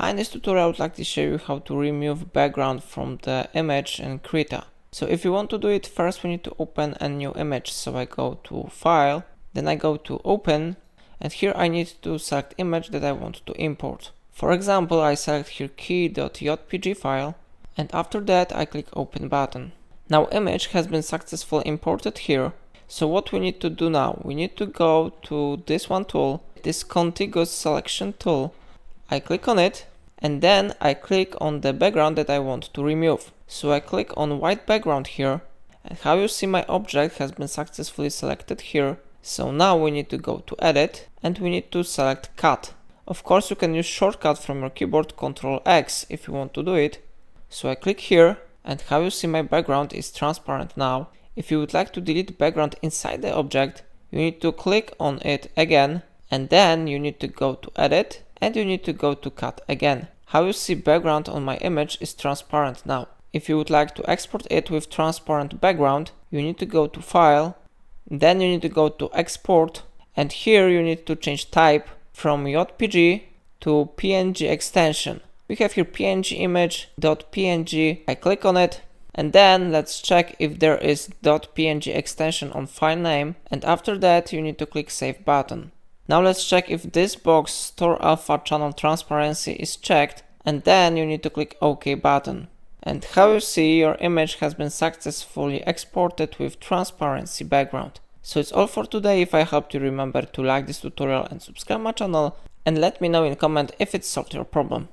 In this tutorial I would like to show you how to remove background from the image in Krita. So if you want to do it, first we need to open a new image. So I go to File, then I go to Open, and here I need to select image that I want to import. For example, I select here key.jpg file, and after that I click Open button. Now image has been successfully imported here. So what we need to do now, we need to go to this one tool, this Contiguous Selection Tool. I click on it, and then I click on the background that I want to remove. So I click on white background here, and how you see my object has been successfully selected here. So now we need to go to Edit, and we need to select Cut. Of course you can use shortcut from your keyboard, Ctrl X, if you want to do it. So I click here, and how you see my background is transparent now. If you would like to delete background inside the object, you need to click on it again, and then you need to go to Edit, and you need to go to Cut again. How you see background on my image is transparent now. If you would like to export it with transparent background, you need to go to File, then you need to go to Export, and here you need to change type from JPG to PNG extension. We have here PNG image.png. I click on it, and then let's check if there is .png extension on file name, and after that you need to click Save button. Now let's check if this box Store Alpha Channel Transparency is checked, and then you need to click OK button. And how you see, your image has been successfully exported with transparency background. So it's all for today. If I helped you, remember to like this tutorial and subscribe my channel, and let me know in comment if it solved your problem.